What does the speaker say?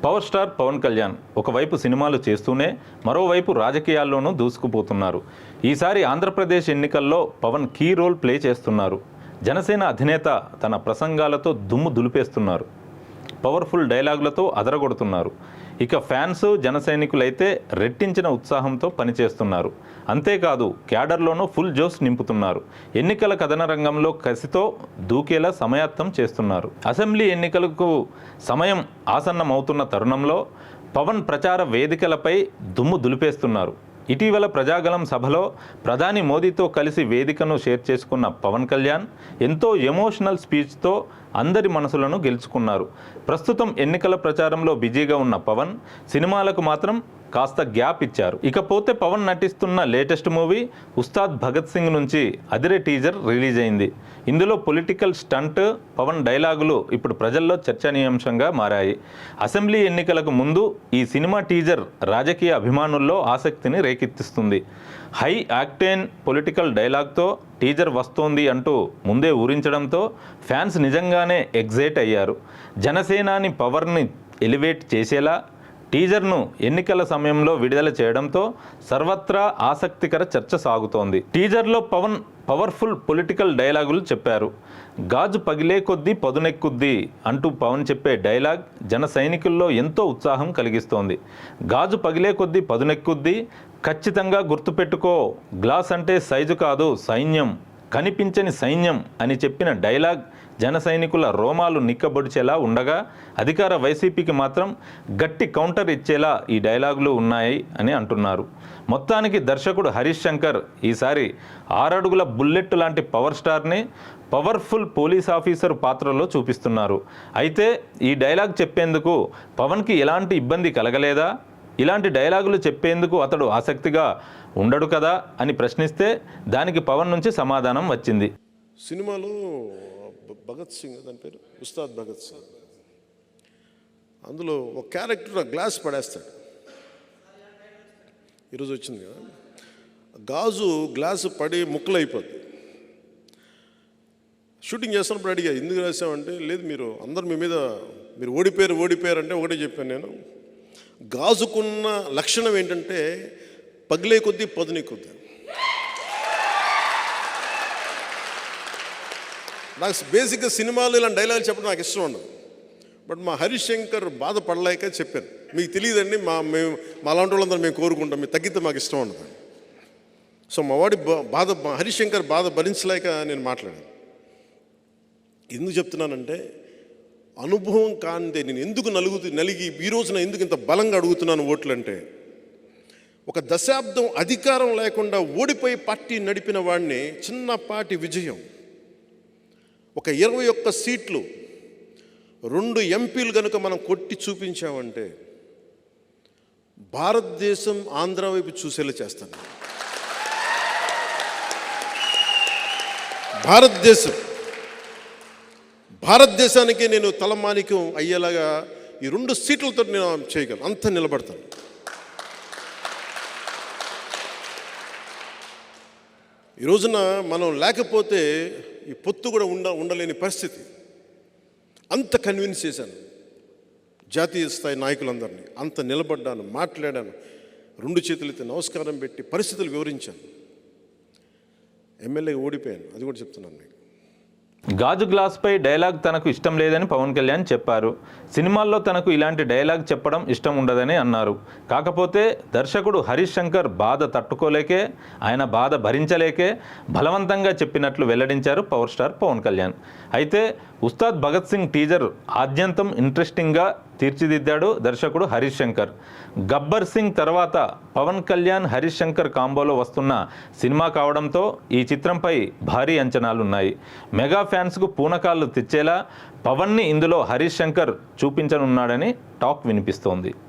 Power star Pawan Kalyan ఒకవైపు సినిమాలు చేస్తూనే మరోవైపు రాజకీయాల్లోనూ దూసుకుపోతున్నారు. ఈసారి ఆంధ్రప్రదేశ్ ఎన్నికల్లో పవన్ కీ రోల్ ప్లే చేస్తున్నారు. జనసేన అధినేత తన ప్రసంగాలతో దుమ్ము దులిపేస్తున్నారు. పవర్ఫుల్ డైలాగులతో అదరగొడుతున్నారు. ఇక ఫ్యాన్స్ జన సైనికులైతే రెట్టించిన ఉత్సాహంతో పనిచేస్తున్నారు. అంతేకాదు క్యాడర్లోనూ ఫుల్ జోష్ నింపుతున్నారు. ఎన్నికల కథన రంగంలో కసితో దూకేలా సమయాత్తం చేస్తున్నారు. అసెంబ్లీ ఎన్నికలకు సమయం ఆసన్నమవుతున్న తరుణంలో పవన్ ప్రచార వేదికలపై దుమ్ము దులిపేస్తున్నారు. ఇటీవల ప్రజాగలం సభలో ప్రధాని మోదీతో కలిసి వేదికను షేర్ చేసుకున్న పవన్ కళ్యాణ్ ఎంతో ఎమోషనల్ స్పీచ్తో అందరి మనసులను గెలుచుకున్నారు. ప్రస్తుతం ఎన్నికల ప్రచారంలో బిజీగా ఉన్న పవన్ సినిమాలకు మాత్రం కాస్త గ్యాప్ ఇచ్చారు. ఇకపోతే పవన్ నటిస్తున్న లేటెస్ట్ మూవీ ఉస్తాద్ భగత్ సింగ్ నుంచి అదిరే టీజర్ రిలీజ్ అయింది. ఇందులో పొలిటికల్ స్టంట్, పవన్ డైలాగులు ఇప్పుడు ప్రజల్లో చర్చనీయాంశంగా మారాయి. అసెంబ్లీ ఎన్నికలకు ముందు ఈ సినిమా టీజర్ రాజకీయ అభిమానుల్లో ఆసక్తిని రేకెత్తిస్తుంది. హై యాక్టేన్ పొలిటికల్ డైలాగ్తో టీజర్ వస్తోంది అంటూ ముందే ఊరించడంతో ఫ్యాన్స్ నిజంగానే ఎగ్జైట్ అయ్యారు. జనసేనాని పవర్ని ఎలివేట్ చేసేలా టీజర్ను ఎన్నికల సమయంలో విడుదల చేయడంతో సర్వత్రా ఆసక్తికర చర్చ సాగుతోంది. టీజర్లో పవన్ పవర్ఫుల్ పొలిటికల్ డైలాగులు చెప్పారు. గాజు పగిలే కొద్దీ పదునెక్కుద్ది అంటూ పవన్ చెప్పే డైలాగ్ జన సైనికుల్లో ఎంతో ఉత్సాహం కలిగిస్తోంది. గాజు పగిలే కొద్దీ పదునెక్కుద్ది, ఖచ్చితంగా గుర్తుపెట్టుకో, గ్లాస్ అంటే సైజు కాదు సైన్యం, కనిపించని సైన్యం అని చెప్పిన డైలాగ్ జన సైనికుల రోమాలు నిక్కబొడిచేలా ఉండగా అధికార వైసీపీకి మాత్రం గట్టి కౌంటర్ ఇచ్చేలా ఈ డైలాగులు ఉన్నాయి అని అంటున్నారు. మొత్తానికి దర్శకుడు హరీష్ శంకర్ ఈసారి 6 అడుగుల బుల్లెట్ లాంటి పవర్ స్టార్ని పవర్ఫుల్ పోలీస్ ఆఫీసర్ పాత్రలో చూపిస్తున్నారు. అయితే ఈ డైలాగ్ చెప్పేందుకు పవన్కి ఎలాంటి ఇబ్బంది కలగలేదా? ఇలాంటి డైలాగులు చెప్పేందుకు అతడు ఆసక్తిగా ఉండడు కదా అని ప్రశ్నిస్తే దానికి పవన్ నుంచి సమాధానం వచ్చింది. సినిమాలో భగత్ సింగ్, దాని పేరు ఉస్తాద్ భగత్ సింగ్, అందులో ఒక క్యారెక్టర్ గ్లాస్ పడేస్తాడు. ఈరోజు వచ్చింది కదా, గాజు గ్లాసు పడి ముక్కలు అయిపోద్ది. షూటింగ్ చేస్తున్నప్పుడు అడిగా ఎందుకు రాసామంటే, లేదు మీరు అందరు మీ మీద మీరు ఓడిపోయారు అంటే ఒకటే చెప్పాను నేను, గాజుకున్న లక్షణం ఏంటంటే పగిలే కొద్దీ పదునే కొద్దీ. నాకు బేసిక్గా సినిమాలు ఇలాంటి డైలాగులు చెప్పడం నాకు ఇష్టం ఉండదు. బట్ మా హరీష్ శంకర్ బాధపడలేక చెప్పాను, మీకు తెలియదండి మేము అలాంటి వాళ్ళందరూ మేము కోరుకుంటాం, మీరు తగ్గితే మాకు ఇష్టం ఉండదు. సో మా వాడి హరీష్ శంకర్ బాధ భరించలేక నేను మాట్లాడాను. ఎందుకు చెప్తున్నానంటే, అనుభవం కానిదే నేను ఎందుకు నలిగి ఈ రోజున ఎందుకు ఇంత బలంగా అడుగుతున్నాను ఓట్లు అంటే, ఒక దశాబ్దం అధికారం లేకుండా ఓడిపోయి పార్టీ నడిపిన వాడిని చిన్నపాటి విజయం, ఒక 21 సీట్లు, 2 ఎంపీలు కనుక మనం కొట్టి చూపించామంటే భారతదేశం ఆంధ్ర వైపు చూసేలా చేస్తాను. భారతదేశానికి నేను తలమానికం అయ్యేలాగా ఈ 2 సీట్లతో నేను చేయగలను, అంత నిలబడతాను. ఈ రోజున మనం లేకపోతే ఈ పొత్తు కూడా ఉండలేని పరిస్థితి. అంత కన్విన్స్ చేశాను జాతీయ స్థాయి నాయకులందరినీ, అంత నిలబడ్డాను, మాట్లాడాను, 2 చేతులైతే నమస్కారం పెట్టి పరిస్థితులు వివరించాను. ఎమ్మెల్యేగా ఓడిపోయాను, అది కూడా చెప్తున్నాను మీకు. గాజు గ్లాస్పై డైలాగ్ తనకు ఇష్టం లేదని పవన్ కళ్యాణ్ చెప్పారు. సినిమాల్లో తనకు ఇలాంటి డైలాగ్ చెప్పడం ఇష్టం ఉండదని అన్నారు. కాకపోతే దర్శకుడు హరీష్ శంకర్ బాధ తట్టుకోలేకే, ఆయన బాధ భరించలేకే బలవంతంగా చెప్పినట్లు వెల్లడించారు పవర్ స్టార్ పవన్ కళ్యాణ్. అయితే ఉస్తాద్ భగత్ సింగ్ టీజర్ ఆద్యంతం ఇంట్రెస్టింగ్గా తీర్చిదిద్దాడు దర్శకుడు హరీష్ శంకర్. గబ్బర్ సింగ్ తర్వాత పవన్ కళ్యాణ్ హరీష్ శంకర్ కాంబోలో వస్తున్న సినిమా కావడంతో ఈ చిత్రంపై భారీ అంచనాలున్నాయి. మెగా ఫ్యాన్స్కు పూనకాళ్ళు తెచ్చేలా పవన్ని ఇందులో హరీష్ శంకర్ చూపించనున్నాడని టాక్ వినిపిస్తోంది.